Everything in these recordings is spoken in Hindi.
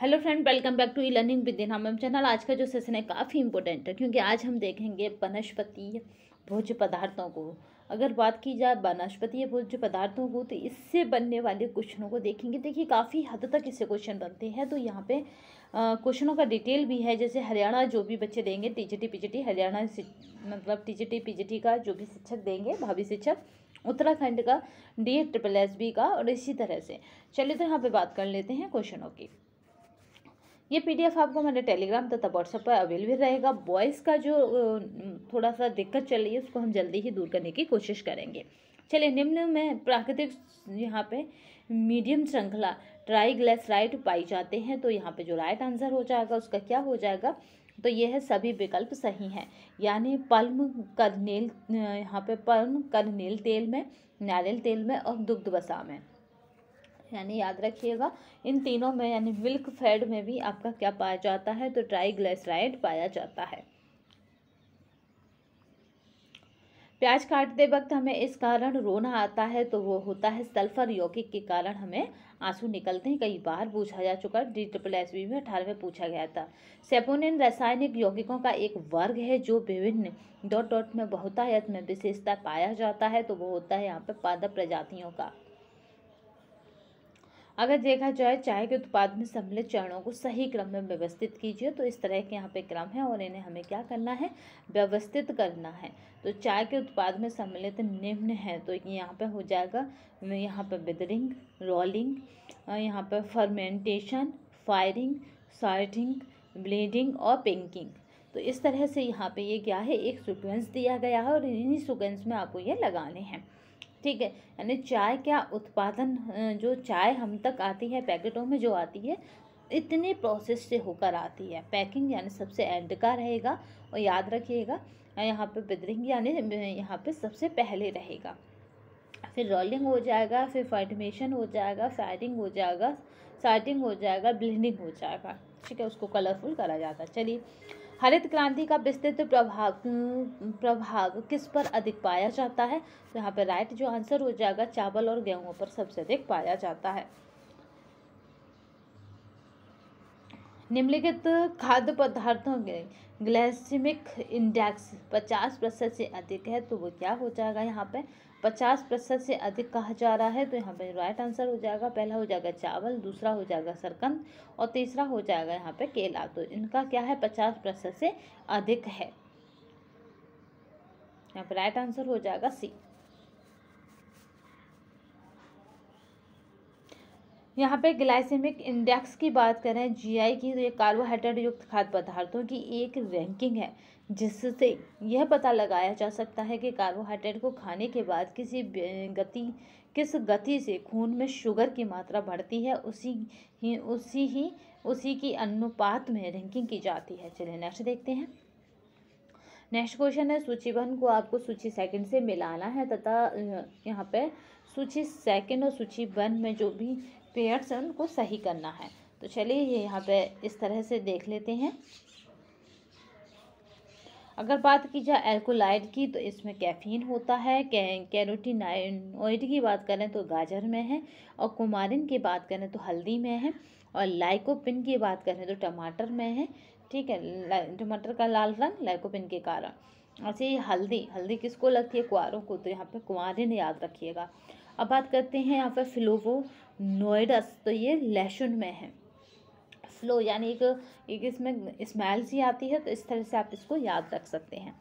Hello friend, welcome back to e learning with ma'am channel. आज का जो सेशन है काफ़ी इंपॉर्टेंट है क्योंकि आज हम देखेंगे वनस्पतीय भोज्य पदार्थों को। अगर बात की जाए वनस्पतीय भोज्य पदार्थों को तो इससे बनने वाले क्वेश्चनों को देखेंगे। देखिए काफ़ी हद तक इससे क्वेश्चन बनते हैं, तो यहाँ पे क्वेश्चनों का डिटेल भी है। जैसे हरियाणा जो भी बच्चे देंगे टीजीटी पीजीटी, हरियाणा मतलब टीजीटी पीजीटी का जो भी शिक्षक देंगे, भावी शिक्षक, उत्तराखंड का DSSSB का, और इसी तरह से। चलिए तो यहाँ पे बात कर लेते हैं क्वेश्चनों की। ये PDF आपको मेरे टेलीग्राम तथा व्हाट्सएप पर अवेलेबल रहेगा। वॉइस का जो थोड़ा सा दिक्कत चल रही है उसको हम जल्दी ही दूर करने की कोशिश करेंगे। चलिए, निम्न में प्राकृतिक यहाँ पे मीडियम श्रृंखला ट्राइग्लिसराइड पाई जाते हैं, तो यहाँ पे जो राइट आंसर हो जाएगा उसका क्या हो जाएगा, तो ये है सभी विकल्प सही हैं। यानी पल्म कर्नेल, यहाँ पे पल्म कर्नेल तेल में, नारियल तेल में और दुग्ध वसा में। यानी याद रखिएगा इन तीनों में, यानी मिल्क फैट में भी आपका क्या पाया जाता है, तो ट्राइग्लिसराइड पाया जाता है। प्याज काटते वक्त हमें इस कारण रोना आता है, तो वो होता है सल्फर यौगिक के कारण हमें आंसू निकलते हैं। कई बार पूछा जा चुका है, DSSSB में 18वें पूछा गया था। सेपोनिन रासायनिक यौगिकों का एक वर्ग है जो विभिन्न डॉट डॉट में बहुतायत में विशेषता पाया जाता है, तो वो होता है यहाँ पे पादप प्रजातियों का। अगर देखा जाए चाय के उत्पाद में सम्मिलित चरणों को सही क्रम में व्यवस्थित कीजिए, तो इस तरह के यहाँ पे क्रम है और इन्हें हमें क्या करना है, व्यवस्थित करना है। तो चाय के उत्पाद में सम्मिलित निम्न है, तो यहाँ पे हो जाएगा, यहाँ पे विदरिंग, रोलिंग, यहाँ पे फर्मेंटेशन, फायरिंग, सॉर्टिंग, ब्लीडिंग और पिंकिंग। तो इस तरह से यहाँ पे ये क्या है, एक सीक्वेंस दिया गया है और इन्हीं सीक्वेंस में आपको ये लगाने हैं। ठीक है, यानी चाय क्या उत्पादन, जो चाय हम तक आती है पैकेटों में जो आती है, इतने प्रोसेस से होकर आती है। पैकिंग यानी सबसे एंड का रहेगा, और याद रखिएगा यहाँ पे बिदरिंग यानी यहाँ पे सबसे पहले रहेगा, फिर रोलिंग हो जाएगा, फिर फर्मेंटेशन हो जाएगा, फायरिंग हो जाएगा, सॉर्टिंग हो जाएगा, ब्लीडिंग हो जाएगा। ठीक है, उसको कलरफुल करा जाता है। चलिए, हरित क्रांति का विस्तृत प्रभाव किस पर अधिक पाया जाता है, तो यहाँ पे राइट जो आंसर हो जाएगा, चावल और गेहूं पर सबसे अधिक पाया जाता है। निम्नलिखित खाद्य पदार्थों के ग्लाइसेमिक इंडेक्स 50% से अधिक है, तो वो क्या हो जाएगा, यहाँ पे 50% से अधिक कहा जा रहा है, तो यहाँ पे राइट आंसर हो जाएगा, पहला हो जाएगा चावल, दूसरा हो जाएगा सरकंद और तीसरा हो जाएगा यहाँ पे केला। तो इनका क्या है, 50% से अधिक है। यहाँ पे राइट आंसर हो जाएगा सी। यहाँ पे ग्लाइसेमिक इंडेक्स की बात करें, GI की, तो ये कार्बोहाइड्रेट युक्त खाद्य पदार्थों की एक रैंकिंग है जिससे यह पता लगाया जा सकता है कि कार्बोहाइड्रेट को खाने के बाद किस गति से खून में शुगर की मात्रा बढ़ती है, उसी की अनुपात में रैंकिंग की जाती है। चलिए नेक्स्ट देखते हैं। नेक्स्ट क्वेश्चन है, सूची 1 को आपको सूची 2 से मिलाना है तथा यहाँ पे सूची 2 और सूची 1 में जो भी पेयर्स हैं उनको सही करना है। तो चलिए ये यहाँ पे इस तरह से देख लेते हैं। अगर बात की जाए एल्कोलाइड की, तो इसमें कैफीन होता है। कैरोटीनॉइड की बात करें तो गाजर में है, और कुमारिन की बात करें तो हल्दी में है, और लाइकोपिन की बात करें तो टमाटर में है। ठीक है, टमाटर का लाल रंग लाइकोपिन के कारण। ऐसे ही हल्दी किसको लगती है, कुआरों को, तो यहाँ पे कुमारिन याद रखिएगा। अब बात करते हैं यहाँ पे फ्लेवोनोइड्स, तो ये लहसुन में है। फ्लो यानी एक इसमें स्मेल सी आती है, तो इस तरह से आप इसको याद रख सकते हैं।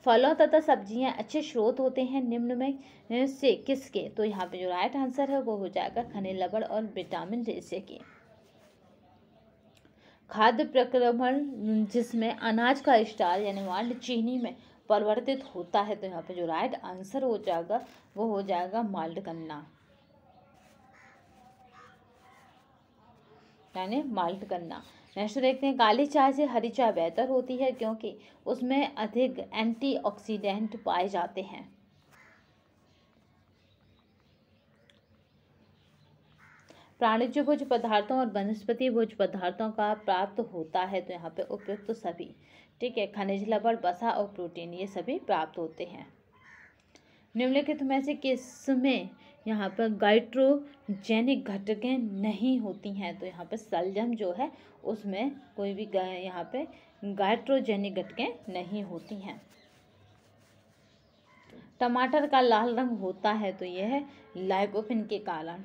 फलों तथा सब्जियां अच्छे स्रोत होते हैं निम्न में से किसके, तो यहाँ पे जो राइट आंसर है वो हो जाएगा खनिज लवण और विटामिन जैसे के। खाद्य प्रक्रमण जिसमें अनाज का स्टार्च यानी माल्ट चीनी में परिवर्तित होता है, तो यहाँ पे जो राइट आंसर हो जाएगा वो हो जाएगा माल्ट गन्ना, यानी माल्ट गन्ना। नेक्स्ट देखते हैं, काली चाय से हरी चाय बेहतर होती है क्योंकि उसमें अधिक एंटीऑक्सीडेंट पाए जाते हैं। प्राणिज भोज्य पदार्थों और वनस्पति भोज्य पदार्थों का प्राप्त होता है, तो यहाँ पे उपयुक्त तो सभी। ठीक है, खनिज लवण, वसा और प्रोटीन ये सभी प्राप्त होते हैं। निम्नलिखित में से किसमें यहाँ पर गाइट्रोजेनिक घटकें नहीं होती हैं। तो यहाँ पर शलजम जो है उसमें कोई भी यहाँ पे गाइट्रोजेनिक घटकें नहीं होती हैं। टमाटर का लाल रंग होता है तो यह है लाइकोपिन के कारण।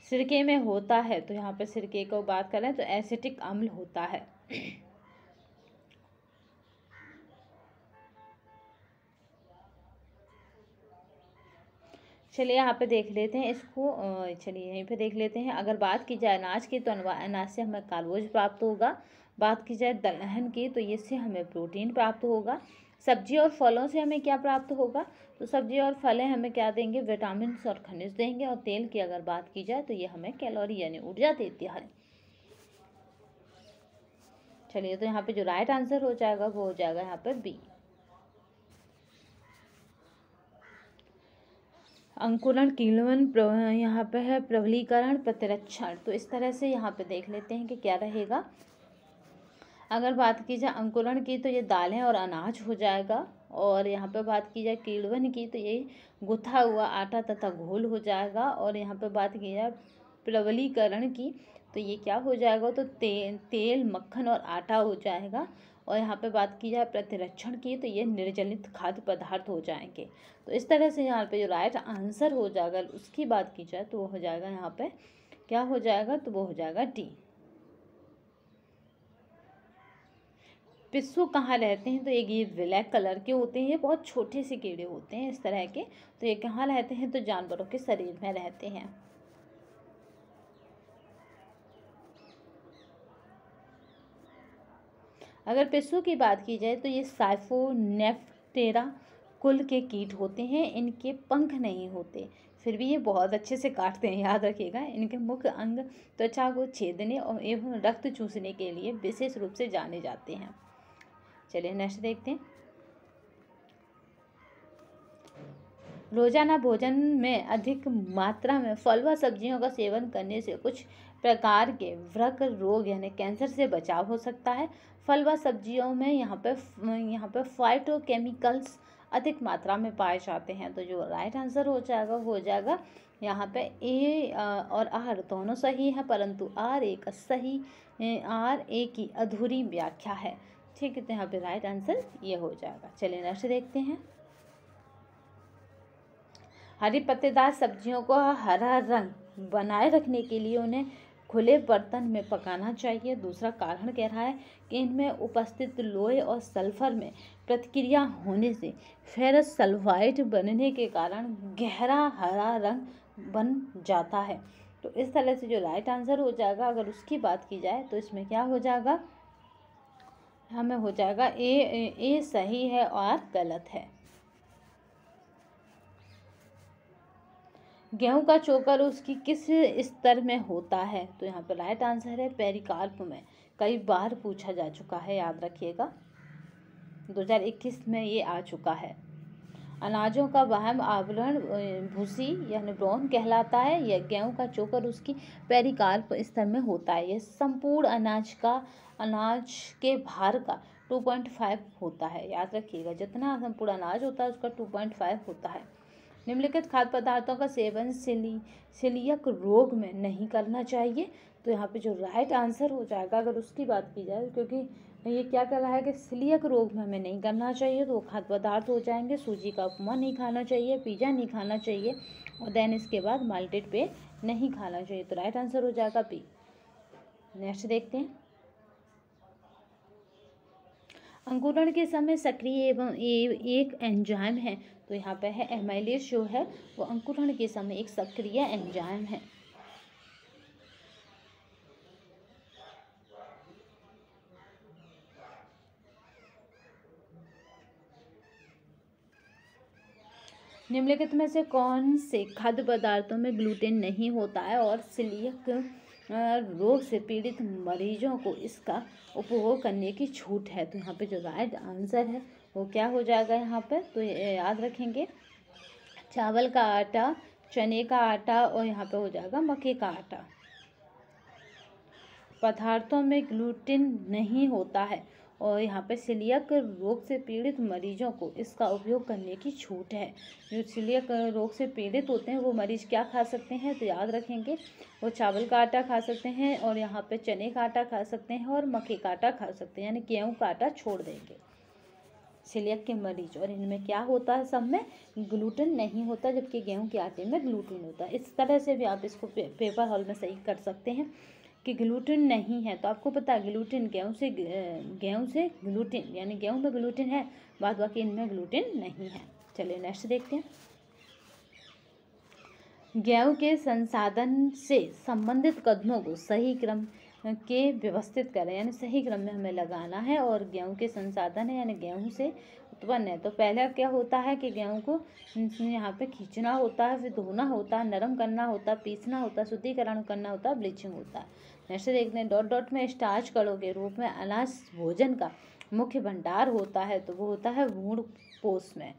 सिरके में होता है तो यहाँ पे सिरके को बात करें तो एसिटिक अम्ल होता है। चलिए यहाँ पे देख लेते हैं इसको। चलिए यहीं पे देख लेते हैं। अगर बात की जाए अनाज की तो अनाज से हमें कार्बोज प्राप्त होगा। बात की जाए दलहन की तो इससे हमें प्रोटीन प्राप्त होगा। सब्जी और फलों से हमें क्या प्राप्त होगा? तो सब्जी और फलें हमें क्या देंगे? विटामिन और खनिज देंगे। और तेल की अगर बात की जाए तो ये हमें कैलोरी यानी ऊर्जा देती है। चलिए तो यहाँ पे जो राइट आंसर हो जाएगा वो हो जाएगा यहाँ पर बी। अंकुरण, किण्वन, यहाँ पे है प्रबलीकरण, प्रतिरक्षण। तो इस तरह से यहाँ पे देख लेते हैं कि क्या रहेगा। अगर बात की जाए अंकुरण की तो ये दालें और अनाज हो जाएगा। और यहाँ पे बात की जाए किण्वन की तो ये गुथा हुआ आटा तथा घोल हो जाएगा। और यहाँ पे बात की जाए प्रबलीकरण की तो ये क्या हो जाएगा? तो तेल, मक्खन और आटा हो जाएगा। और यहाँ पे बात की जाए प्रतिरक्षण की तो ये निर्जलित खाद्य पदार्थ हो जाएंगे। तो इस तरह से यहाँ पे जो राइट आंसर हो जाएगा उसकी बात की जाए तो वो हो जाएगा यहाँ पे क्या हो जाएगा? तो वो हो जाएगा डी। पिस्सू कहाँ रहते हैं? तो ये ब्लैक कलर के होते हैं। ये बहुत छोटे से कीड़े होते हैं इस तरह के। तो ये कहाँ रहते हैं? तो जानवरों के शरीर में रहते हैं। अगर पिस्सू की बात की जाए तो ये साइफोनेफ्टेरा कुल के कीट होते हैं। इनके पंख नहीं होते, फिर भी ये बहुत अच्छे से काटते हैं, याद रखिएगा। इनके मुख्य अंग त्वचा को छेदने और एवं रक्त चूसने के लिए विशेष रूप से जाने जाते हैं। चलिए नेक्स्ट देखते हैं। रोजाना भोजन में अधिक मात्रा में फल व सब्जियों का सेवन करने से कुछ प्रकार के वृक्क रोग यानी कैंसर से बचाव हो सकता है। फल व सब्जियों में यहाँ पे फाइटोकेमिकल्स अधिक मात्रा में पाए जाते हैं। तो जो राइट आंसर हो जाएगा वो हो जाएगा यहाँ पे ए और आर दोनों सही है, परंतु आर ए की अधूरी व्याख्या है। ठीक है, तो यहाँ पे राइट आंसर ये हो जाएगा। चलिए नेक्स्ट देखते हैं। हरी पत्तेदार सब्जियों को हरा रंग बनाए रखने के लिए उन्हें खुले बर्तन में पकाना चाहिए। दूसरा कारण कह रहा है कि इनमें उपस्थित लोहे और सल्फर में प्रतिक्रिया होने से फेरस सल्फाइड बनने के कारण गहरा हरा रंग बन जाता है। तो इस तरह से जो राइट आंसर हो जाएगा अगर उसकी बात की जाए तो इसमें क्या हो जाएगा? हमें हो जाएगा ए सही है और गलत है। गेहूं का चोकर उसकी किस स्तर में होता है? तो यहाँ पर राइट आंसर है पेरिकार्प में। कई बार पूछा जा चुका है, याद रखिएगा। 2021 में ये आ चुका है। अनाजों का वहम आवरण भूसी यानी ब्राउन कहलाता है। यह गेहूं का चोकर उसकी पेरिकार्प स्तर में होता है। यह संपूर्ण अनाज के भार का 2.5 होता है। याद रखिएगा, जितना संपूर्ण अनाज होता है उसका 2.5 होता है। निम्नलिखित खाद्य पदार्थों का सेवन सीलियक रोग में नहीं करना चाहिए। तो यहाँ पे जो राइट आंसर हो जाएगा अगर उसकी बात की जाए, क्योंकि ये क्या कर रहा है कि सीलियक रोग में हमें नहीं करना चाहिए, तो खाद्य पदार्थ हो जाएंगे। सूजी का उपमा नहीं खाना चाहिए, पिज़्ज़ा नहीं खाना चाहिए, और देन इसके बाद माल्टेड पे नहीं खाना चाहिए। तो राइट आंसर हो जाएगा बी। नेक्स्ट देखते हैं। अंकुरण के समय सक्रिय एवं एक एंजाइम है। तो यहाँ पे है एमाइलेज जो है वो अंकुरण के समय एक सक्रिय एंजाइम है। निम्नलिखित में से कौन से खाद्य पदार्थों में ग्लूटेन नहीं होता है और सीलियक रोग से पीड़ित मरीजों को इसका उपभोग करने की छूट है? तो यहाँ पे जो राइट आंसर है वो क्या हो जाएगा यहाँ पे? तो याद रखेंगे, चावल का आटा, चने का आटा और यहाँ पे हो जाएगा मक्के का आटा। पदार्थों में ग्लूटेन नहीं होता है और यहाँ पे सीलियक रोग से पीड़ित मरीजों को इसका उपयोग करने की छूट है। जो सीलियक रोग से पीड़ित होते हैं वो मरीज क्या खा सकते हैं, तो याद रखेंगे वो चावल का आटा खा सकते हैं, और यहाँ पे चने का आटा खा सकते हैं, और मक्के का आटा खा सकते हैं, यानी गेहूँ का आटा छोड़ देंगे सीलियक के मरीज। और इनमें क्या होता है, सब में ग्लूटेन नहीं होता, जबकि गेहूं के आटे में ग्लूटेन होता है। इस तरह से भी आप इसको पेपर हॉल में सही कर सकते हैं कि ग्लूटेन नहीं है। तो आपको पता है ग्लूटेन गेहूं से ग्लूटेन, यानी गेहूं में ग्लूटेन है, बाद बाकी इनमें ग्लूटेन नहीं है। चलिए नेक्स्ट देखते हैं। गेहूं के संसाधन से संबंधित कदमों को सही क्रम के व्यवस्थित करें, यानी सही क्रम में हमें लगाना है। और गेहूं के संसाधन है यानी गेहूं से उत्पन्न है, तो पहले क्या होता है कि गेहूं को यहाँ पे खींचना होता है, फिर धोना होता है, नरम करना होता है, पीसना होता है, शुद्धिकरण करना होता है, ब्लीचिंग होता है। नेक्स्ट देखते हैं। डॉट डॉट में स्टार्च कणों के रूप में अनाज भोजन का मुख्य भंडार होता है, तो वो होता है भ्रूण पोष में।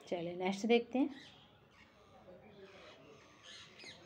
चलिए नेक्स्ट देखते हैं।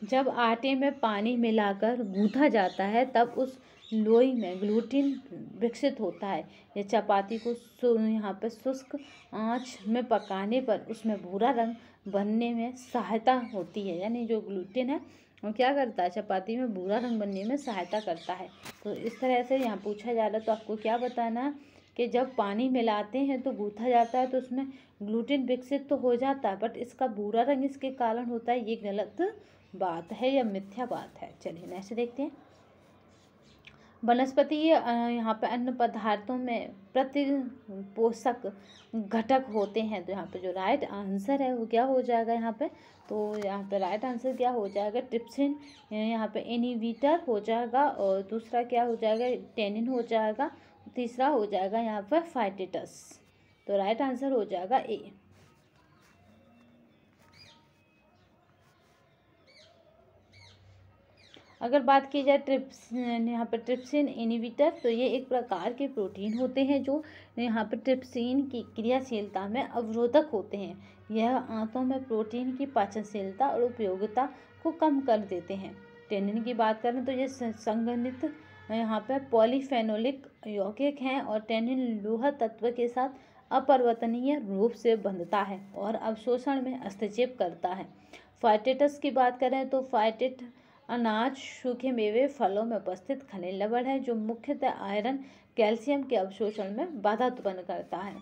जब आटे में पानी मिलाकर गूंथा जाता है तब उस लोई में ग्लूटेन विकसित होता है। ये चपाती को यहाँ पे शुष्क आंच में पकाने पर उसमें भूरा रंग बनने में सहायता होती है, यानी जो ग्लूटेन है वो क्या करता है, चपाती में भूरा रंग बनने में सहायता करता है। तो इस तरह से यहाँ पूछा जा रहा है, तो आपको क्या बताना है कि जब पानी मिलाते हैं तो गूंथा जाता है तो उसमें ग्लूटेन विकसित तो हो जाता है, बट इसका भूरा रंग इसके कारण होता है, ये गलत बात है या मिथ्या बात है। चलिए नेक्स्ट देखते हैं। वनस्पति यहाँ पे अन्य पदार्थों में प्रति पोषक घटक होते हैं, तो यहाँ पे जो राइट आंसर है वो क्या हो जाएगा यहाँ पे, तो यहाँ पे राइट आंसर क्या हो जाएगा, ट्रिप्सिन, यहाँ पे इनहिबिटर हो जाएगा, और दूसरा क्या हो जाएगा, टेनिन हो जाएगा, तीसरा हो जाएगा यहाँ पर फाइटेटस। तो राइट आंसर हो जाएगा ए। अगर बात की जाए यहाँ पर ट्रिप्सिन इनहिबिटर, तो ये एक प्रकार के प्रोटीन होते हैं जो यहाँ पर ट्रिप्सिन की क्रियाशीलता में अवरोधक होते हैं। यह आंतों में प्रोटीन की पाचनशीलता और उपयोगिता को कम कर देते हैं। टेनिन की बात करें तो ये संघनित यहाँ पर पॉलीफेनोलिक यौगिक हैं, और टेनिन लोहा तत्व के साथ अपरिवर्तनीय रूप से बंधता है और अवशोषण में हस्तक्षेप करता है। फाइटेटस की बात करें तो फाइटेट अनाज, सूखे मेवे, फलों में उपस्थित खनिज लवण है जो मुख्यतः आयरन, कैल्शियम के अवशोषण में बाधा उत्पन्न करता है।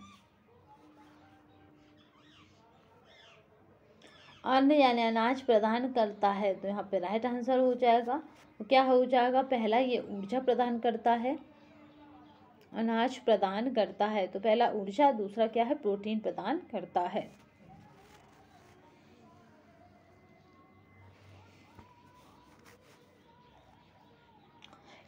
अन्न यानी अनाज प्रदान करता है, तो यहाँ पे राइट आंसर हो जाएगा, तो क्या हो जाएगा, पहला ये ऊर्जा प्रदान करता है, अनाज प्रदान करता है, तो पहला ऊर्जा, दूसरा क्या है, प्रोटीन प्रदान करता है।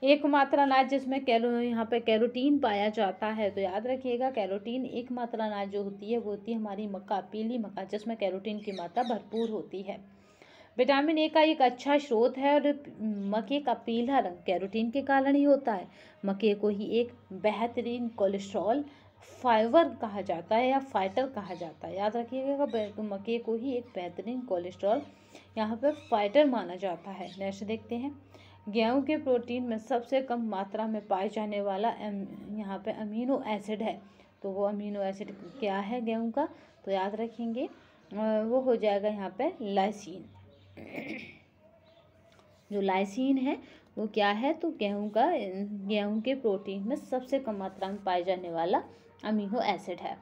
एकमात्र अनाज जिसमें यहाँ पे कैरोटीन पाया जाता है, तो याद रखिएगा कैरोटीन एकमात्र अनाज जो होती है वो होती है हमारी मक्का, पीली मक्का, जिसमें कैरोटीन की मात्रा भरपूर होती है। विटामिन ए का एक अच्छा स्रोत है, और मक्के का पीला रंग कैरोटीन के कारण ही होता है। मक्के को ही एक बेहतरीन कोलेस्ट्रॉल फाइबर कहा जाता है या फाइटर कहा जाता है, याद रखिएगा मक्के को ही एक बेहतरीन कोलेस्ट्रॉल यहाँ पर फाइटर माना जाता है। नेक्स्ट देखते हैं। गेहूं के प्रोटीन में सबसे कम मात्रा में पाए जाने वाला यहाँ पे अमीनो एसिड है, तो वो अमीनो एसिड क्या है गेहूं का, तो याद रखेंगे वो हो जाएगा यहाँ पे लाइसिन। जो लाइसिन है वो क्या है, तो गेहूं के प्रोटीन में सबसे कम मात्रा में पाए जाने वाला अमीनो एसिड है।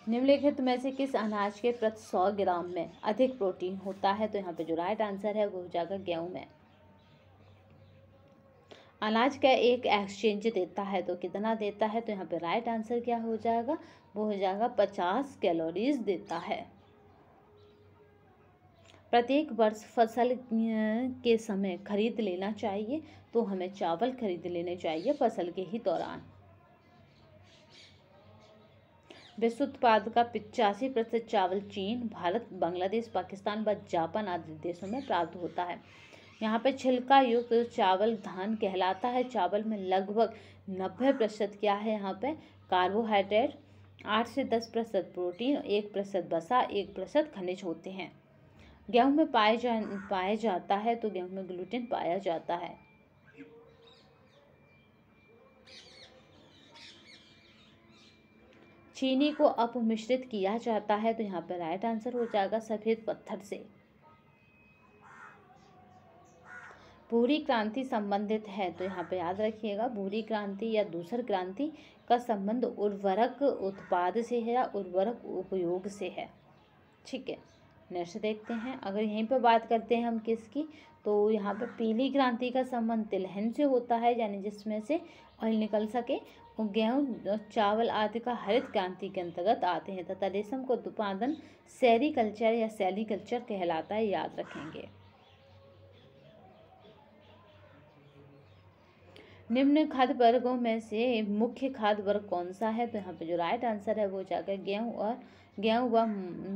निम्नलिखित में से किस अनाज के प्रति 100 ग्राम में अधिक प्रोटीन होता है, तो यहाँ पे जो राइट आंसर है वो हो जाएगा गेहूं में। अनाज का एक एक्सचेंज देता है, तो कितना देता है, तो यहाँ पे राइट आंसर क्या हो जाएगा, वो हो जाएगा 50 कैलोरीज देता है। प्रत्येक वर्ष फसल के समय खरीद लेना चाहिए, तो हमें चावल खरीद लेने चाहिए फसल के ही दौरान। विश्व उत्पाद का 85% चावल चीन, भारत, बांग्लादेश, पाकिस्तान व जापान आदि देशों में प्राप्त होता है। यहाँ पे छिलका युक्त चावल धान कहलाता है। चावल में लगभग 90% क्या है, यहाँ पे कार्बोहाइड्रेट 8 से 10% प्रोटीन, 1% वसा, 1% खनिज होते हैं। गेहूं में पाया जाता है तो गेहूं में ग्लूटेन पाया जाता है। चीनी को अपमिश्रित किया जाता है तो यहाँ पर राइट आंसर हो जाएगा सफेद पत्थर से। भूरी क्रांति संबंधित है तो यहाँ पे याद रखिएगा, भूरी क्रांति या दूसर क्रांति का संबंध उर्वरक उत्पाद से है या उर्वरक उपयोग से है। ठीक है, नेक्स्ट देखते हैं। अगर यहीं पर बात करते हैं हम किसकी, तो यहाँ पे पीली क्रांति का संबंध तिलहन से होता है, यानी जिसमें से ऑयल निकल सके। गेहूँ, चावल आदि का हरित क्रांति के अंतर्गत आते हैं तथा रेशम का उत्पादन सेरीकल्चर या सेरीकल्चर कहलाता है, याद रखेंगे। निम्न खाद्य वर्गों में से मुख्य खाद्य वर्ग कौन सा है, तो यहाँ पे जो राइट आंसर है वो जाकर गेहूँ व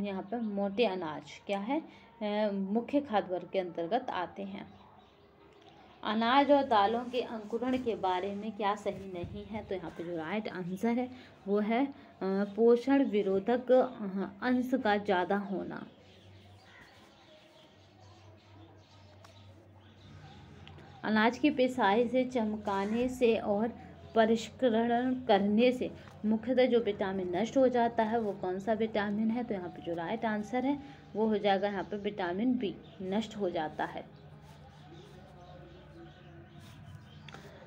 यहाँ पे मोटे अनाज क्या है, मुख्य खाद्य वर्ग के अंतर्गत आते हैं। अनाज और दालों के अंकुरण के बारे में क्या सही नहीं है, तो यहाँ पे जो राइट आंसर है वो है पोषण विरोधक अंश का ज़्यादा होना। अनाज की पिसाई से, चमकाने से और परिष्करण करने से मुख्यतः जो विटामिन नष्ट हो जाता है वो कौन सा विटामिन है, तो यहाँ पे जो राइट आंसर है वो हो जाएगा यहाँ पे विटामिन बी नष्ट हो जाता है।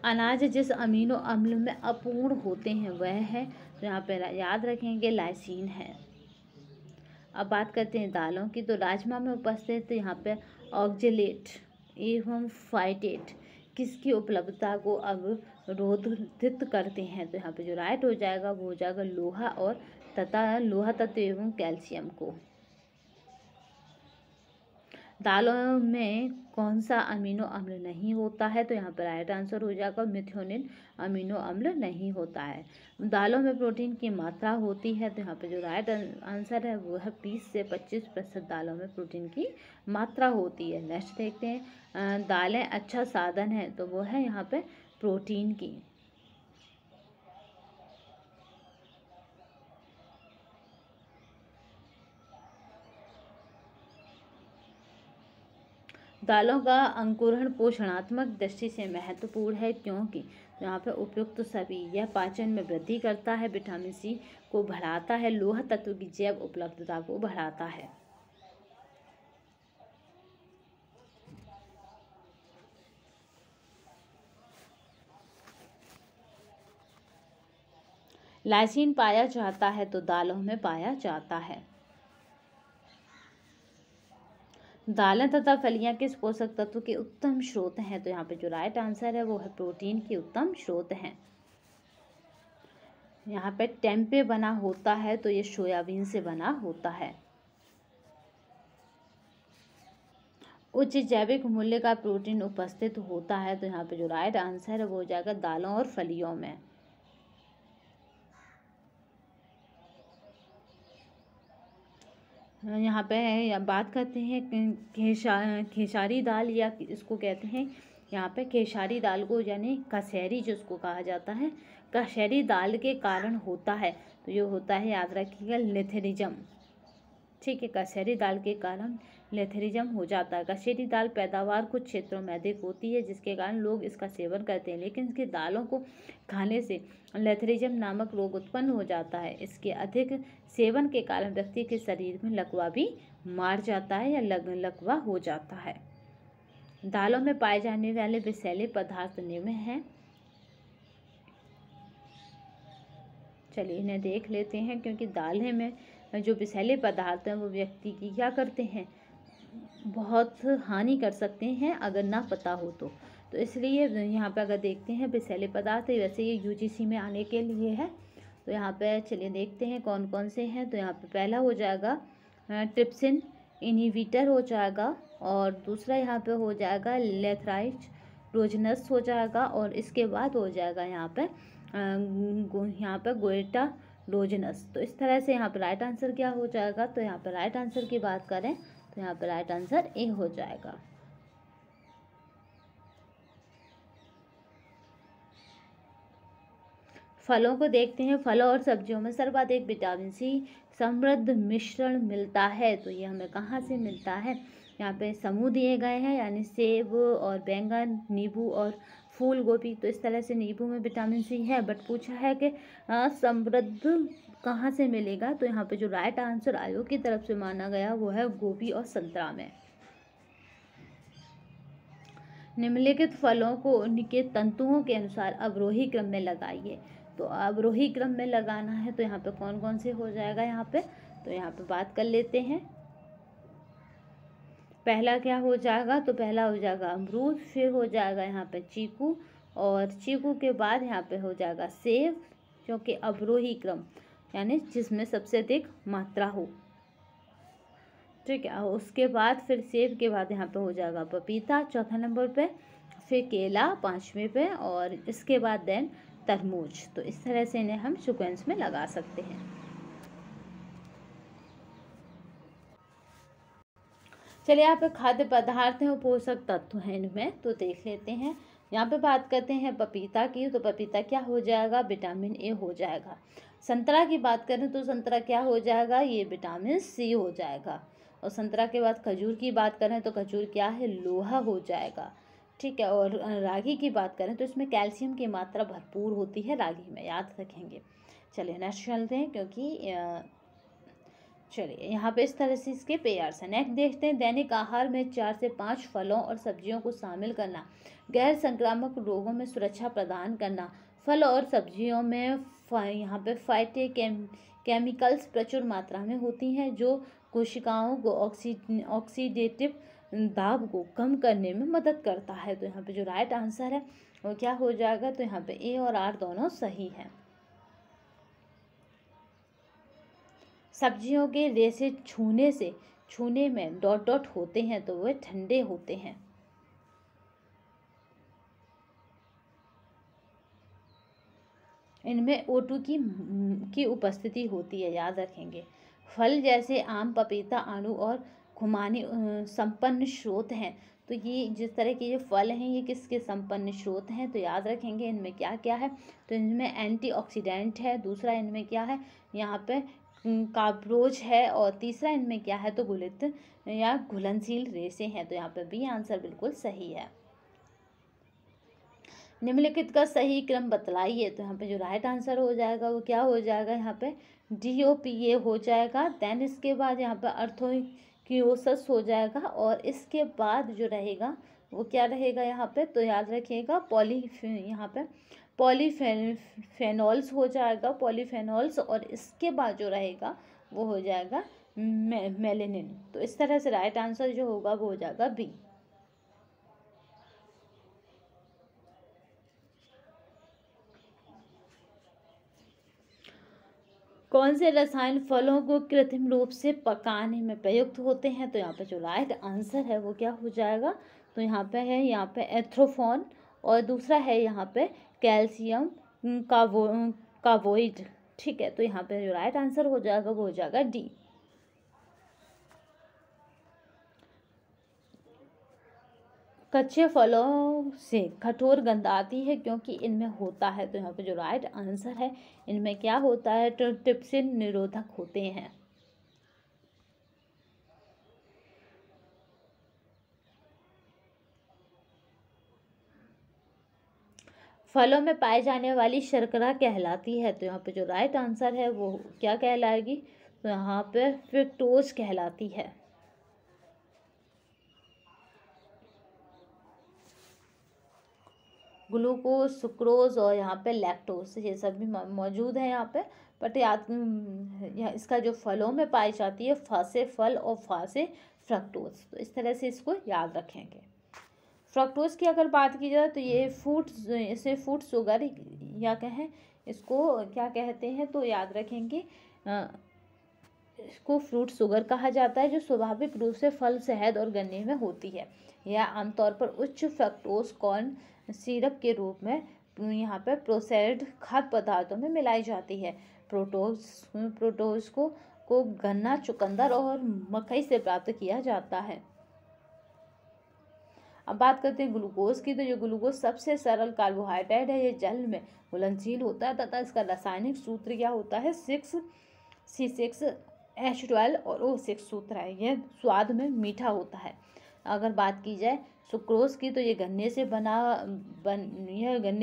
अनाज जिस अमीनो अम्ल में अपूर्ण होते हैं वह है, तो यहाँ पे याद रखेंगे लाइसिन है। अब बात करते हैं दालों की, तो राजमा में उपस्थित यहाँ पे ऑक्जेलेट एवं फाइटेट किसकी उपलब्धता को अवरोधित करते हैं, तो यहाँ पे जो राइट हो जाएगा वो हो जाएगा लोहा तत्व एवं कैल्शियम को। दालों में कौन सा अमीनो अम्ल नहीं होता है, तो यहाँ पर राइट आंसर हो जाएगा मिथ्योनिन अमीनो अम्ल नहीं होता है। दालों में प्रोटीन की मात्रा होती है, तो यहाँ पे जो राइट आंसर है वो है 20 से 25% दालों में प्रोटीन की मात्रा होती है। नेक्स्ट देखते हैं, दालें अच्छा साधन है, तो वो है यहाँ पे प्रोटीन की। दालों का अंकुरण पोषणात्मक दृष्टि से महत्वपूर्ण है, क्योंकि यहाँ पे उपयुक्त सभी यह पाचन में वृद्धि करता है, विटामिन सी को बढ़ाता है, लोहा तत्व की जैव उपलब्धता को बढ़ाता है। लाइसिन पाया जाता है तो दालों में पाया जाता है। दालें तथा फलियां किस पोषक तत्व के उत्तम स्रोत हैं, तो यहाँ पे जो राइट आंसर है वो है प्रोटीन के उत्तम स्रोत हैं। यहाँ पे टेम्पे बना होता है तो ये सोयाबीन से बना होता है। उच्च जैविक मूल्य का प्रोटीन उपस्थित होता है, तो यहाँ पे जो राइट आंसर है वो हो जाएगा दालों और फलियों में। यहाँ पे बात करते हैं खेसारी दाल, या इसको कहते हैं यहाँ पे खेसारी दाल को, यानी कसेरी जिसको कहा जाता है, कसेरी दाल के कारण होता है, तो ये होता है, याद रखिएगा, लेथेरिज्म। ठीक है, कसेरी दाल के कारण लेथेरिज्म हो जाता है। कसेरी दाल पैदावार कुछ क्षेत्रों में अधिक होती है जिसके कारण लोग इसका सेवन करते हैं, लेकिन इसकी दालों को खाने से लेथेरिज्म नामक रोग उत्पन्न हो जाता है। इसके अधिक सेवन के कारण व्यक्ति के शरीर में लकवा भी मार जाता है या लकवा हो जाता है। दालों में पाए जाने वाले विषैले पदार्थ निम्न हैं। चलिए इन्हें देख लेते हैं, क्योंकि दालें में जो विषैले पदार्थ हैं वो व्यक्ति की क्या करते हैं, बहुत हानि कर सकते हैं अगर ना पता हो तो इसलिए यहाँ पे अगर देखते हैं विषैले पदार्थ, वैसे ये यूजीसी में आने के लिए है, तो यहाँ पे चलिए देखते हैं कौन कौन से हैं। तो यहाँ पे पहला हो जाएगा ट्रिप्सिन इनहिबिटर हो जाएगा, और दूसरा यहाँ पे हो जाएगा लेथराइट रोजनस हो जाएगा, और इसके बाद हो जाएगा यहाँ पे गोएटा रोजनस। तो इस तरह से यहाँ पर राइट आंसर क्या हो जाएगा, तो यहाँ पर राइट आंसर की बात करें तो यहाँ पर राइट आंसर ए हो जाएगा। फलों को देखते हैं। फलों और सब्जियों में सर्वाधिक विटामिन सी समृद्ध मिश्रण मिलता है। तो ये हमें कहाँ से मिलता है? यहाँ पे समूह दिए गए हैं, यानी सेब और बैंगन, नींबू और फूल गोभी। तो इस तरह से नींबू में विटामिन सी है, बट पूछा है कि समृद्ध कहाँ से मिलेगा? तो यहाँ पे जो राइट आंसर आयोग की तरफ से माना गया वो है गोभी और संतरा में। निम्नलिखित फलों को उनके तंतुओं के अनुसार अवरोही क्रम में लगाइए। तो अवरोही क्रम में लगाना है तो यहाँ पे कौन कौन से हो जाएगा? यहाँ पे तो यहाँ पे बात कर लेते हैं। पहला क्या हो जाएगा? तो पहला हो जाएगा अमरूद, फिर हो जाएगा यहाँ पे चीकू, और चीकू के बाद यहाँ पे हो जाएगा सेब, क्योंकि अवरोही क्रम यानी जिसमें सबसे अधिक मात्रा हो। ठीक है, उसके बाद फिर सेब के बाद यहाँ पे हो जाएगा पपीता चौथा नंबर पे, फिर केला पाँचवें पे, और इसके बाद देन तरबूज। तो इस तरह से इन्हें हम सीक्वेंस में लगा सकते हैं। चलिए, यहाँ पे खाद्य पदार्थ हैं और पोषक तत्व हैं इनमें, तो देख लेते हैं। यहाँ पे बात करते हैं पपीता की, तो पपीता क्या हो जाएगा? विटामिन ए हो जाएगा। संतरा की बात करें तो संतरा क्या हो जाएगा? ये विटामिन सी हो जाएगा। और संतरा के बाद खजूर की बात करें तो खजूर क्या है? लोहा हो जाएगा। ठीक है, और रागी की बात करें तो इसमें कैल्शियम की मात्रा भरपूर होती है रागी में, याद रखेंगे। चलिए नेक्स्ट चलते हैं, क्योंकि चलिए यहाँ पे इस तरह से इसके पेयर्स हैं। नेक्स्ट देखते हैं, दैनिक आहार में 4 से 5 फलों और सब्जियों को शामिल करना, गैर संक्रामक रोगों में सुरक्षा प्रदान करना। फल और सब्जियों में यहाँ पे केमिकल्स प्रचुर मात्रा में होती हैं जो कोशिकाओं को ऑक्सीडेटिव दाब को कम करने में मदद करता है। तो यहाँ पे जो राइट आंसर है वो क्या हो जाएगा? तो यहाँ पे ए और आर दोनों सही हैं। सब्जियों के रेशे छूने में डॉट डॉट होते हैं तो वे ठंडे होते हैं। इनमें O2 की उपस्थिति होती है, याद रखेंगे। फल जैसे आम, पपीता, आड़ू और खुमानी संपन्न स्रोत हैं। तो ये जिस तरह के ये फल हैं ये किसके संपन्न स्रोत हैं? तो याद रखेंगे इनमें क्या क्या है। तो इनमें एंटीऑक्सीडेंट है, दूसरा इनमें क्या है? यहाँ पे कार्ब्रोज है, और तीसरा इनमें क्या है? तो गुलित या घुलनशील रेशे हैं। तो यहाँ पे बी आंसर बिल्कुल सही है। निम्नलिखित का सही क्रम बतलाइए। तो यहाँ पे जो राइट आंसर हो जाएगा वो क्या हो जाएगा? यहाँ पे DOPA हो जाएगा। देन इसके बाद यहाँ पे अर्थोक्योसस हो जाएगा, और इसके बाद जो रहेगा वो क्या रहेगा यहाँ पे? तो याद रखिएगा यहाँ पे पॉलीफेनॉल्स हो जाएगा, पॉलीफेनॉल्स, और इसके बाद जो रहेगा वो हो जाएगा मेलेनिन। तो इस तरह से राइट आंसर जो होगा वो हो जाएगा बी। कौन से रसायन फलों को कृत्रिम रूप से पकाने में प्रयुक्त होते हैं? तो यहाँ पे जो राइट आंसर है वो क्या हो जाएगा? तो यहाँ पे है यहाँ पे एथ्रोफोन, और दूसरा है यहाँ पे कैल्शियम कार्बोइड। ठीक है, तो यहाँ पे जो राइट आंसर हो जाएगा वो हो जाएगा डी। कच्चे फलों से कठोर गंध आती है क्योंकि इनमें होता है। तो यहाँ पे जो राइट आंसर है इनमें क्या होता है? तो ट्रिप्सिन निरोधक होते हैं। फलों में पाए जाने वाली शर्करा कहलाती है। तो यहाँ पे जो राइट आंसर है वो क्या कहलाएगी? तो यहाँ पे फ्रुक्टोज कहलाती है। ग्लूकोज, सुक्रोज और यहाँ पे लैक्टोज, ये सब भी मौजूद है यहाँ पे। बट याद इसका जो फलों में पाई जाती है, फ से फल और फ से फ्रक्टोज। तो इस तरह से इसको याद रखेंगे। फ्रक्टोज की अगर बात की जाए तो ये इसे फूड शुगर या कहें इसको क्या कहते हैं? तो याद रखेंगे इसको फ्रूट शुगर कहा जाता है, जो स्वाभाविक रूप से फल, शहद और गन्ने में होती है। यह आमतौर पर उच्च फ्रक्टोज कॉर्न सिरप के रूप में यहाँ पर प्रोसेस्ड खाद्य पदार्थों में मिलाई जाती है। प्रोटोज को गन्ना, चुकंदर और मकई से प्राप्त किया जाता है। अब बात करते हैं ग्लूकोज की, तो ये ग्लूकोज सबसे सरल कार्बोहाइड्रेट है, ये जल में घुलनशील होता है तथा इसका रासायनिक सूत्र क्या होता है, 6C6H12 और O6 सूत्र है। यह स्वाद में मीठा होता है। अगर बात की जाए सुक्रोज की, तो ये गन्ने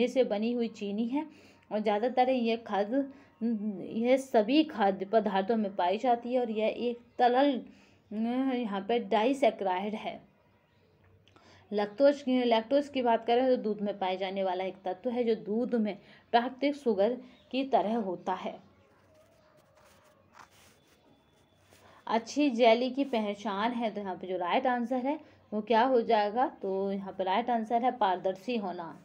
से बनी हुई चीनी है और ज़्यादातर यह सभी खाद्य पदार्थों में पाई जाती है और यह एक तरल यहाँ पे डाइसैकराइड है। लैक्टोज की बात करें तो दूध में पाए जाने वाला एक तत्व है जो दूध में प्राकृतिक शुगर की तरह होता है। अच्छी जेली की पहचान है, तो यहाँ पे जो राइट आंसर है वो क्या हो जाएगा, तो यहाँ पे राइट आंसर है पारदर्शी होना।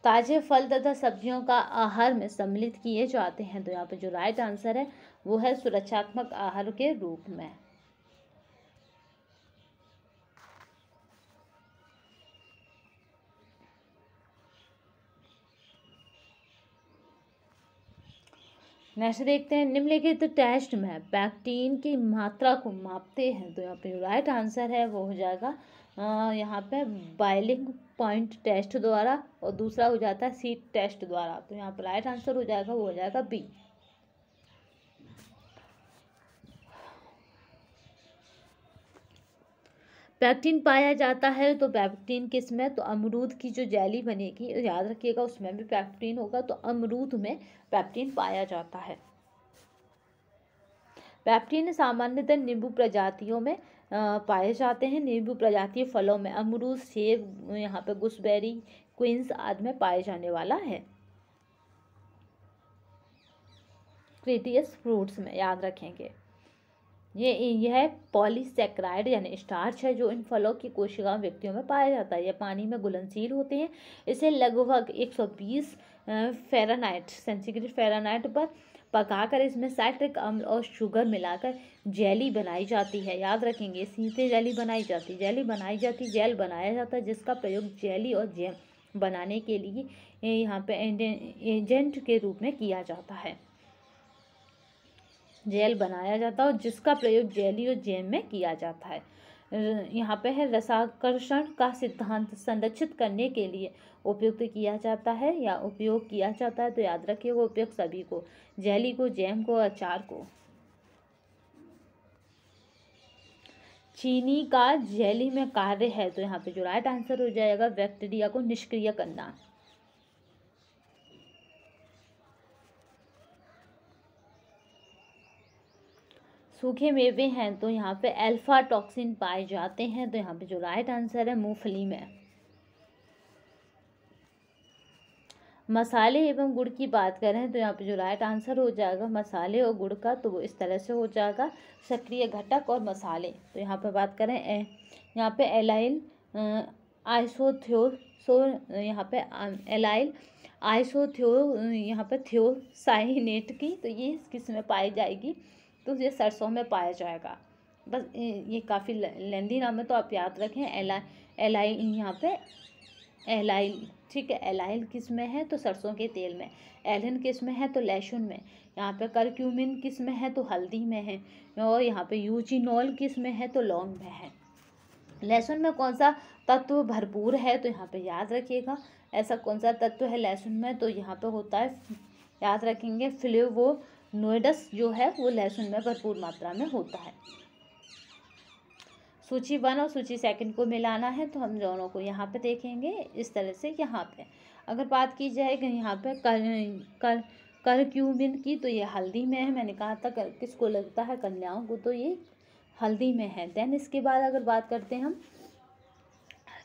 ताजे फल तथा सब्जियों का आहार में सम्मिलित किए जाते हैं, तो यहाँ पे जो राइट आंसर है वो है सुरक्षात्मक आहार के रूप में। नेक्स्ट देखते हैं, निम्नलिखित टेस्ट में पैक्टिन की मात्रा को मापते हैं, तो यहाँ पे जो राइट आंसर है वो हो जाएगा यहाँ पे बॉइलिंग पॉइंट टेस्ट द्वारा और दूसरा हो जाता है सीड टेस्ट द्वारा। तो यहाँ पे राइट आंसर हो जाएगा वो हो जाएगा बी। पैक्टिन पाया जाता है, तो पैक्टिन किस में, तो अमरूद की जो जेली बनेगी याद रखिएगा उसमें भी पैक्टिन होगा, तो अमरूद में पैक्टिन पाया जाता है। पैक्टिन सामान्यतः नींबू प्रजातियों में पाए जाते हैं। नींबू प्रजातीय फलों में अमरूद, सेब, यहाँ पे गुसबेरी, क्वींस आदि में पाए जाने वाला है। क्रेटियस फ्रूट्स में याद रखेंगे। यह पॉलीसैकेराइड यानी स्टार्च है जो इन फलों की कोशिका व्यक्तियों में पाया जाता है। यह पानी में घुलनशील होते हैं। इसे लगभग 120 सेंटीग्रेड पर पकाकर इसमें साइट्रिक अम्ल और शुगर मिलाकर जेली बनाई जाती है। याद रखेंगे, सीधे जेल बनाया जाता है जिसका प्रयोग जेली और जैम बनाने के लिए यहाँ पे एजेंट के रूप में किया जाता है। जेल बनाया जाता है और जिसका प्रयोग जेली और जैम में किया जाता है। यहाँ पे है रसाकर्षण का सिद्धांत संरक्षित करने के लिए उपयोग किया जाता है, तो याद रखिए वो उपयोग सभी को, जेली को, जैम को, अचार को। चीनी का जेली में कार्य है, तो यहाँ पे जो राइट आंसर हो जाएगा बैक्टीरिया को निष्क्रिय करना। सूखे मेवे हैं, तो यहाँ पे अल्फा टॉक्सिन पाए जाते हैं, तो यहाँ पे जो राइट आंसर है मूंगफली में। मसाले एवं गुड़ की बात करें तो यहाँ पे जो राइट आंसर हो जाएगा मसाले और गुड़ का, तो वो इस तरह से हो जाएगा सक्रिय घटक और मसाले। तो यहाँ पे बात करें यहाँ पे एलाइल आइसोथियो यहाँ पे थियोसाइनेट की, तो ये किस में पाई जाएगी, तो ये सरसों में पाया जाएगा। बस ये काफ़ी लेंदी नाम है, तो आप याद रखें। एलाइल यहाँ पे एलाइल, ठीक है। एलाइल किस में है, तो सरसों के तेल में। एलिन किस में है, तो लहसुन में। यहाँ पे करक्यूमिन किस में है, तो हल्दी में है। और यहाँ पे यूजिनॉल किस में है, तो लौंग में है। लहसुन में कौन सा तत्व भरपूर है, तो यहाँ पे याद रखिएगा ऐसा कौन सा तत्व है लहसुन में, तो यहाँ पे होता है, याद रखेंगे, फ्लेवोनोइड्स जो है वो लहसुन में भरपूर मात्रा में होता है। सूची 1 और सूची 2 को मिलाना है, तो हम दोनों को यहाँ पे देखेंगे इस तरह से। यहाँ पे अगर बात की जाए कि यहाँ पे करक्यूमिन की, तो ये हल्दी में है। मैंने कहा था किसको लगता है, कन्याओं को, तो ये हल्दी में है। देन इसके बाद अगर बात करते हैं हम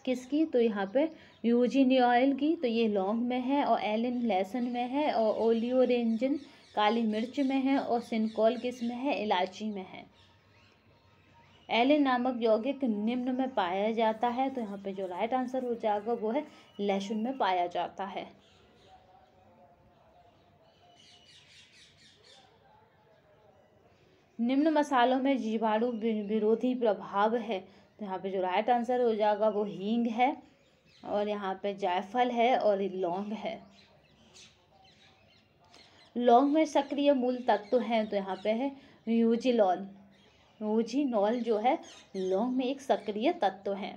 किसकी, तो यहाँ पे यूजिनॉल की, तो ये लौंग में है। और एलिन लहसुन में है। और ओलियोरेंजिन काली मिर्च में है। और सिनकोल किस में है, इलायची में है। एलिन नामक यौगिक निम्न में पाया जाता है, तो यहाँ पे जो राइट आंसर हो जाएगा वो है लहसुन में पाया जाता है। निम्न मसालों में जीवाणु विरोधी प्रभाव है, तो यहाँ पे जो राइट आंसर हो जाएगा वो हींग है। और यहाँ पे जायफल है और लौंग है। लौंग में सक्रिय मूल तत्व हैं, तो यहाँ पे है यूजिनॉल। रोजिनॉल जो है लौंग में एक सक्रिय तत्व है।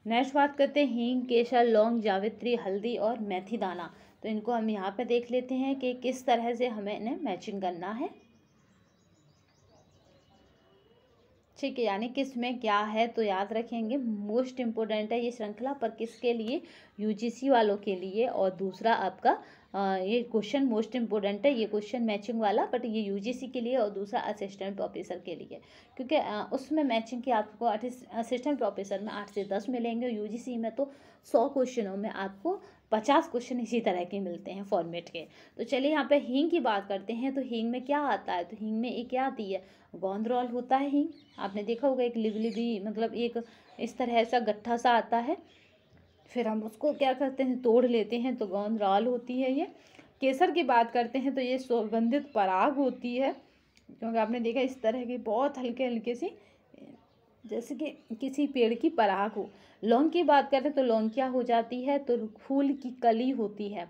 नेक्स्ट बात करते हैं हींग, केसर, लौंग, जावित्री, हल्दी और मेथी दाना। तो इनको हम यहाँ पे देख लेते हैं कि किस तरह से हमें इन्हें मैचिंग करना है। ठीक है, यानी किस में क्या है, तो याद रखेंगे मोस्ट इम्पोर्टेंट है ये श्रृंखला, पर किसके लिए, यूजीसी वालों के लिए। और दूसरा आपका ये क्वेश्चन मोस्ट इम्पोर्टेंट है, ये क्वेश्चन मैचिंग वाला, बट ये यूजीसी के लिए और दूसरा असिस्टेंट प्रोफेसर के लिए, क्योंकि उसमें मैचिंग के आपको असिस्टेंट प्रोफेसर में 8 से 10 मिलेंगे, यूजीसी में तो 100 क्वेश्चनों में आपको 50 क्वेश्चन इसी तरह के मिलते हैं फॉर्मेट के। तो चलिए यहाँ पे हींग की बात करते हैं। तो हींग में क्या आता है, तो हींग में एक क्या आती है, गोंदरोल होता है हींग। आपने देखा होगा एक लिबलिबी, मतलब एक इस तरह सा गट्ठा सा आता है, फिर हम उसको क्या करते हैं, तोड़ लेते हैं, तो गोंदराल होती है ये। केसर की बात करते हैं तो ये सुगंधित पराग होती है, क्योंकि आपने देखा इस तरह की बहुत हल्के हल्के सी, जैसे कि किसी पेड़ की पराग हो। लौंग की बात करें तो लौंग क्या हो जाती है, तो फूल की कली होती है।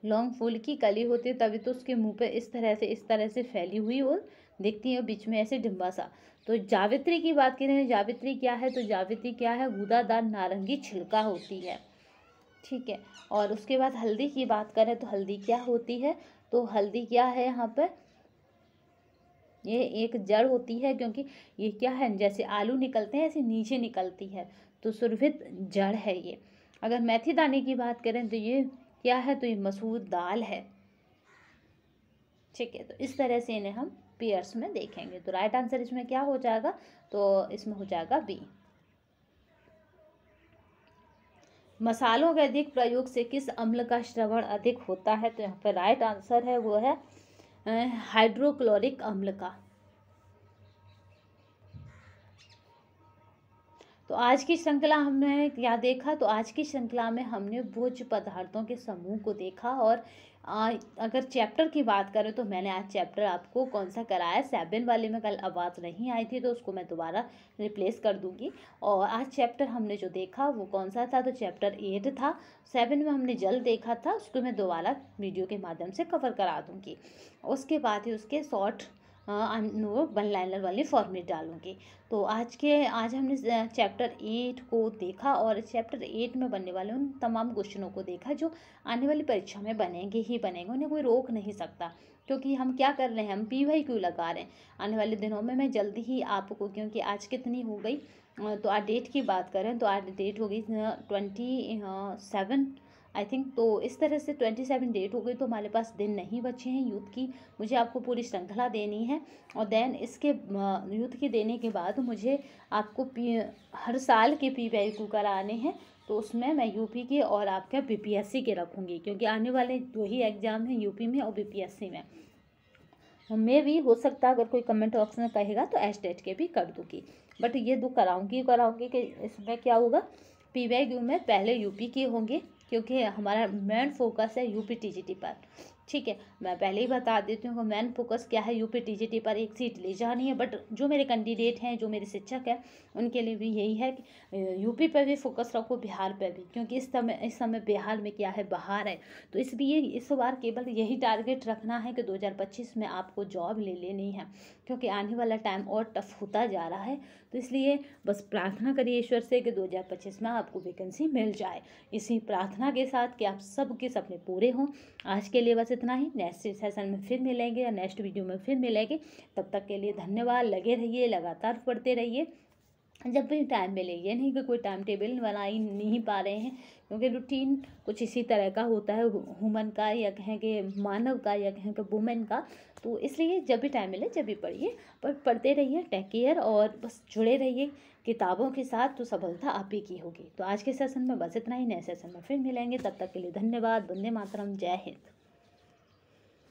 लौंग फूल की कली होती है, तभी तो उसके मुंह पे इस तरह से फैली हुई और दिखती है, बीच में ऐसे डिम्बा सा। तो जावित्री की बात करें, जावित्री क्या है, तो जावित्री क्या है, गूदादार नारंगी छिलका होती है। ठीक है, और उसके बाद हल्दी की बात करें तो हल्दी क्या होती है, तो हल्दी क्या है यहाँ पर, ये एक जड़ होती है, क्योंकि ये क्या है, जैसे आलू निकलते हैं ऐसे नीचे निकलती है, तो सुरभित जड़ है ये। अगर मेथी दाने की बात करें तो ये क्या है, तो ये मसूर दाल है। ठीक है, तो इस तरह से इन्हें हम पेयर्स में देखेंगे। तो राइट आंसर इसमें क्या हो जाएगा, तो इसमें हो जाएगा बी। मसालों के अधिक प्रयोग से किस अम्ल का श्रवण अधिक होता है, तो यहाँ पर राइट आंसर है वो है हाइड्रोक्लोरिक अम्ल का। तो आज की श्रृंखला हमने क्या देखा, तो आज की श्रृंखला में हमने भोज्य पदार्थों के समूह को देखा। और अगर चैप्टर की बात करें तो मैंने आज चैप्टर आपको कौन सा कराया, 7 वाले में कल आवाज़ नहीं आई थी, तो उसको मैं दोबारा रिप्लेस कर दूंगी। और आज चैप्टर हमने जो देखा वो कौन सा था, तो चैप्टर 8 था। 7 में हमने जल देखा था, उसको मैं दोबारा वीडियो के माध्यम से कवर करा दूँगी। उसके बाद ही उसके शॉर्ट वो 1 लाइनर वाली फॉर्मेट डालूंगी। तो आज हमने चैप्टर 8 को देखा, और चैप्टर 8 में बनने वाले उन तमाम क्वेश्चनों को देखा जो आने वाली परीक्षा में बनेंगे ही बनेंगे, उन्हें कोई रोक नहीं सकता। क्योंकि हम क्या कर रहे हैं, हम PYQ लगा रहे हैं। आने वाले दिनों में मैं जल्दी ही आपको, क्योंकि आज कितनी हो गई, तो आज डेट की बात करें तो आज डेट हो गई 27 आई थिंक। तो इस तरह से 27 डेट हो गई, तो हमारे पास दिन नहीं बचे हैं यूथ की। मुझे आपको पूरी श्रृंखला देनी है, और देन इसके यूथ की देने के बाद मुझे आपको हर साल के PYQ कराने हैं। तो उसमें मैं यूपी के और आपके BPSC के रखूँगी, क्योंकि आने वाले 2 ही एग्ज़ाम हैं, यूपी में और BPSC में। मैं भी हो सकता है अगर कोई कमेंट बॉक्स में कहेगा तो एस्टेट के भी कर दूँगी, बट ये 2 कराऊँगी कि इसमें क्या होगा, PYQ में पहले यूपी के होंगे, क्योंकि हमारा मेन फोकस है यूपी TGT पर। ठीक है, मैं पहले ही बता देती हूँ कि मेन फोकस क्या है, यूपी TGT पर एक सीट ले जानी है। बट जो मेरे कैंडिडेट हैं, जो मेरे शिक्षक हैं, उनके लिए भी यही है कि यूपी पर भी फोकस रखो, बिहार पर भी, क्योंकि इस समय बिहार में क्या है, बहार है। तो इसलिए इस बार केवल यही टारगेट रखना है कि 2025 में आपको जॉब ले लेनी है, क्योंकि आने वाला टाइम और टफ होता जा रहा है। तो इसलिए बस प्रार्थना करिए ईश्वर से कि 2025 में आपको वैकेंसी मिल जाए। इसी प्रार्थना के साथ कि आप सबके सपने पूरे हों। आज के लिए बस इतना ही। नेक्स्ट सेशन में फिर मिलेंगे या नेक्स्ट वीडियो में फिर मिलेंगे। तब तक के लिए धन्यवाद। लगे रहिए, लगातार पढ़ते रहिए जब भी टाइम मिले। ये नहीं कि कोई टाइम टेबल बना ही नहीं पा रहे हैं, क्योंकि रूटीन कुछ इसी तरह का होता है, ह्यूमन का या कहें कि मानव का या कहें कि वुमेन का। तो इसलिए जब भी टाइम मिले जब भी पढ़िए, पर पढ़ते रहिए। टेक केयर, और बस जुड़े रहिए किताबों के साथ, तो सफलता आप ही की होगी। तो आज के सेशन में बस इतना ही। नए सेशन में फिर मिलेंगे, तब तक के लिए धन्यवाद। वंदे मातरम, जय हिंद।